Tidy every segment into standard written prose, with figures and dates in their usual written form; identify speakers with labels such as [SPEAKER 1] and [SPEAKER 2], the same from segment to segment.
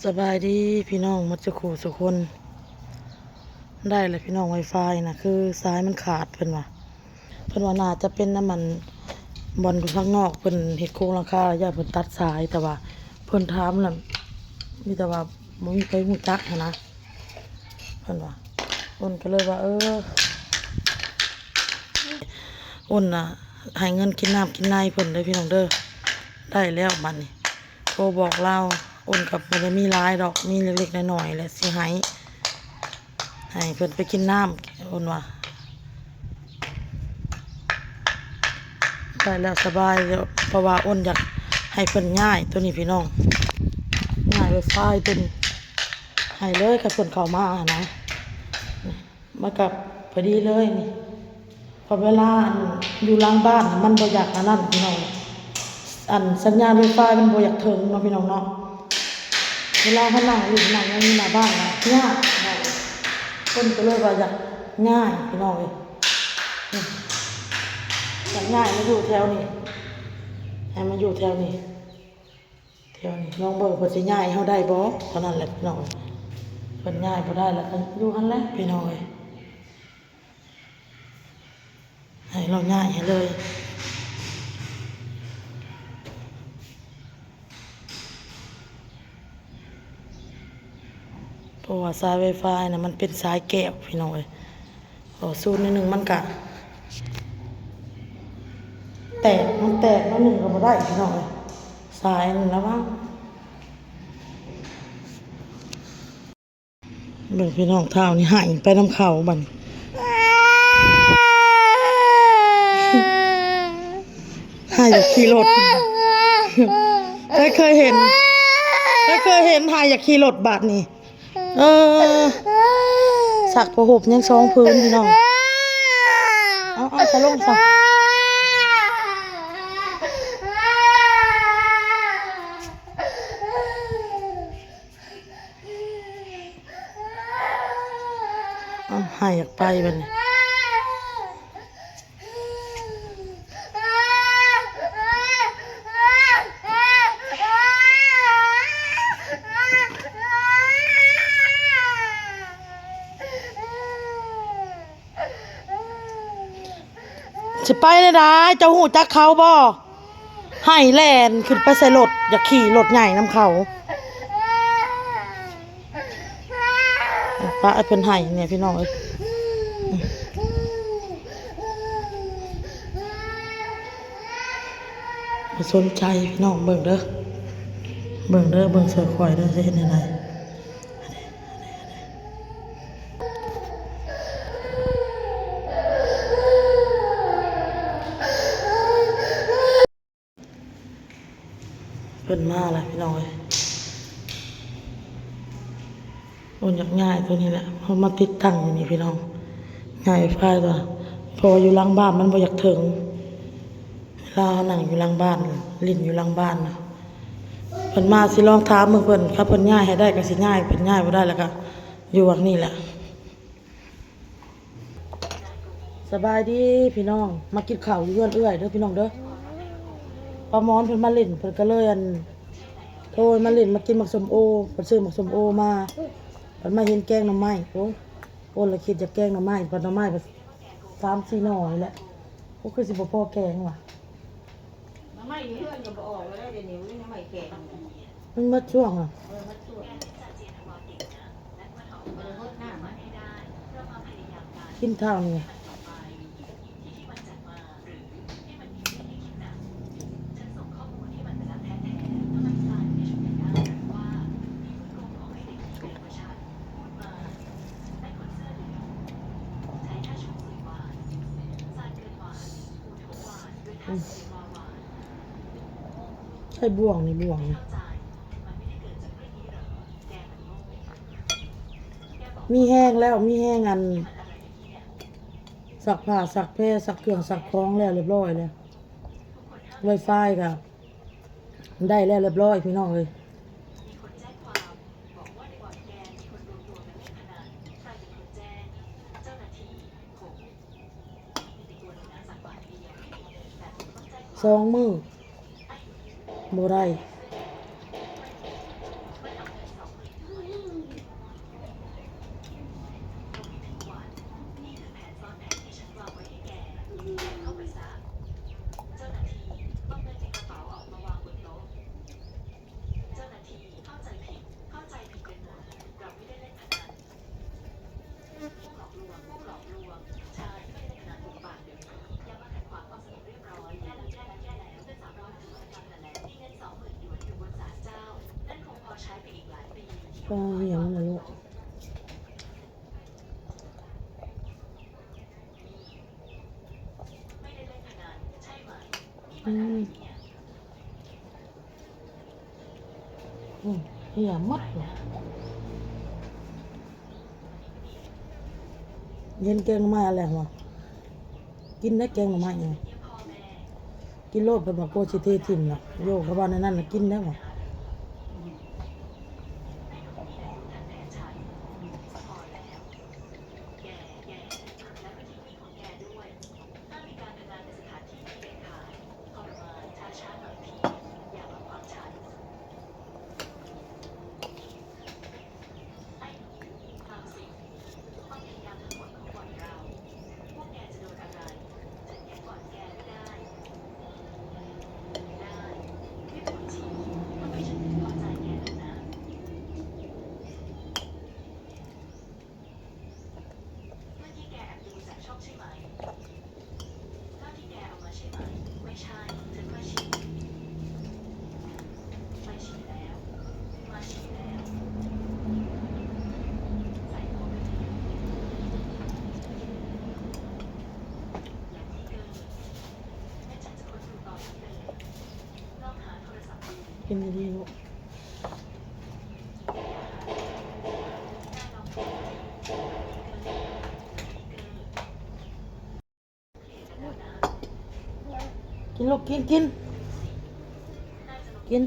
[SPEAKER 1] สบายดีพี่น้องมัจจุขู่สุคนได้เลยพี่น้อง Wi-Fi นะคือสายมันขาดเพิ่นว่าน่าจะเป็นน้ำมันบอลข้างนอกเพิ่นเฮ็ดโครงหลังคาแล้วย่าเพิ่นตัดสายแต่ว่าเพิ่นถามน่ะมีแต่ว่าบ่มีใครฮู้จักหั้นนะเพิ่นว่าอ้นก็เลยว่าอ้นน่ะให้เงินกินน้ำกินในเพิ่นเด้อพี่น้องเด้อได้แล้วบัดนี้โทรบอกเราอ้นกับมันจะมีหลายดอกมีเล็กๆน้อยๆแหละสิให้เพิ่นไปกินน้ำอ้นว่าได้แล้วสบายแล้วเพราะว่าอ้นอยากให้เพิ่นง่ายตัวนี้พี่น้องง่ายWi-Fiตัวนี้ให้เลยกับเพิ่นเข้ามานะมากับพอดีเลยนี่พอเวลาอยู่หลังบ้านมันบ่อยากอันนั้นพี่น้องสัญญาณWi-Fiมันบ่อยากถึงเนาะพี่น้องเนาะเวลาเขานั่งอยู่นั่งอยู่หน้าบ้านนะยากคนก็เลยว่าอยากง่ายพี่น้องเลยอยากง่ายมาอยู่แถวนี้ให้มาอยู่แถวนี้ลองเบิ่งเพิ่นสิง่ายเฮาได้บ่เท่านั้นแหละพี่น้องเพิ่นง่ายบ่ได้แล้วก็อยู่หั่นแหละพี่น้องเอ้ยให้เราง่ายให้เลยเพราะว่าสาย Wi-Fi น่ะมันเป็นสายแก้วพี่น้องเอ้ยสูตรนิดนึงมันก็แตกมาหนึ่งก็บ่ได้พี่น้องเอ้ยสายนั่นแล้วมั้งเบิ่งพี่น้องเท้านี่หายไปน้ำเขาบัดหายอยากขี่รถเคยเห็นหายอยากขี่รถบาดนี่สักประหบยังซองพื้นพี่น้องเอาสะลงซะหายอยากไปบัดนี้สิไปเลยนะเจ้าหูจักเขาบ่ให้แล่นขึ้นไปใส่รถอยากขี่รถใหญ่นำเขาป้าเพิ่นให้เนี่ยพี่น้องเอ้ยสนใจพี่น้องเบิ่งเด้อเบิ่งเสือข่อยเด้อสิเฮ็ดจังไดเพิ่นมาแล้วพี่น้องเอ้ยโอนอยากง่ายตัวนี้แหละเพราะมาติดตั้งอยู่นี่พี่น้องง่ายไฟตัวพออยู่หลังบ้านมันบ่อยากถึงเวลานั่งอยู่หลังบ้านลิ้นอยู่หลังบ้านนะเพิ่นมาสิลองถามเพิ่นครับเพิ่นง่ายให้ได้ก็สิง่ายเพิ่นง่ายบ่ได้แล้วก็อยู่วังนี้แหละสบายดีพี่น้องมากินข้าวอยู่เอื้อนเอื้อยเด้อพี่น้องเด้อป้ามอนเพิ่นมาเล่นเพิ่นก็เลยโทรมาเล่นมากินหมักสมโอเพิ่นซื้อหมักสมโอมาเพิ่นมาเห็นแกงหน่อไม้โอ้ละคิดจะแกงหน่อไม้เพิ่นหน่อไม้ก็3-4หน่อนี่แหละโอ้คือสิบ่พอแกงว่ะ
[SPEAKER 2] หน่อไม้นี่เพื่อนก็บ่ออกแล้วเดี๋ยวนี้หน่อไม้แก่
[SPEAKER 1] มันมาช่วง
[SPEAKER 2] มาช่วยรดน้ำมาให้ได้
[SPEAKER 1] กินข้าวนี่ใช่บ่วงนี่มีแห้งแล้วมีแห้งสักผ้าสักแพรสักเครื่องสักของแล้วเรียบร้อยแล้วWi-Fiก็ได้แล้วเรียบร้อยพี่น้องเลย2 มื้อบ่ได้ ก็เหี่ยวนะลูกอืมเหี่ยวหมดเลยเย็นแกงหน่อไม้อะไรวะกินได้แกงหน่อไม้ไงกินโลดเป็นแบบโกชิเททิมนะโยกกระบาลในนั้นนะกินได้หมดกินดีๆลูกกินลูกกินกินกิน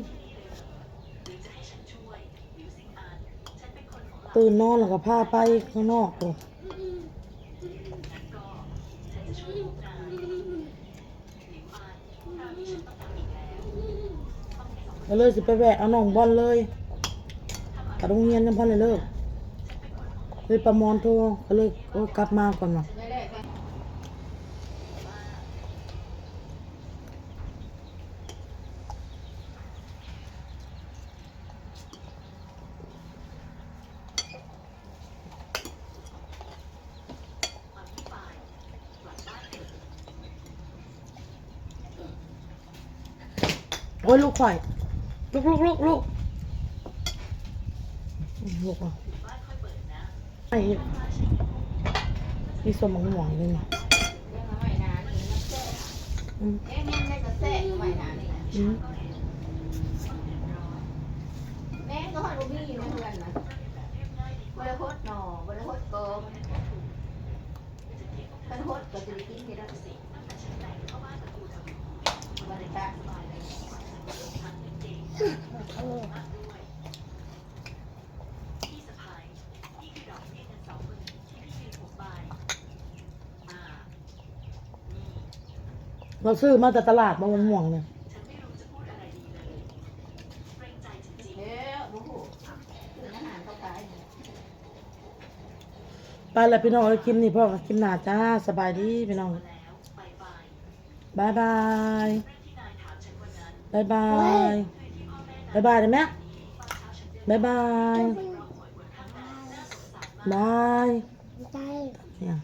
[SPEAKER 1] ตื่นนอนแล้วก็พาไปข้างนอกเลยก็เลยสิไปแวะเอาน้องบอลเลยกับโรงเรียนยังพอเลยเลิกเลยประมอนโทรก็เลยกลับมาก่อนว่ะโอ้ยลูกข่อยลูกอ่ะไอ้มีสมองหวงเลยนะอืมอืม
[SPEAKER 2] แม่ก็ให้บ่มีอยู่ในเรือนนะบ่ได้โคตรหน่อบ่ได้โคตรโกงเป็นโคตรก็จะได้กินที่ได้สิบ่ได้ตัด
[SPEAKER 1] เราซื้อมาจากตลาดมะม่วงเนี่ย
[SPEAKER 2] แล้วบ่ฮู้คืออาหารเขาขายนี่
[SPEAKER 1] ไปแล้วพี่น้องเอาคลิปนี้พ่อกับคลิปหน้าจ้าสบายดีพี่น้องบายบายบายบายบายบายได้ไหมบายบายบายเนี่ย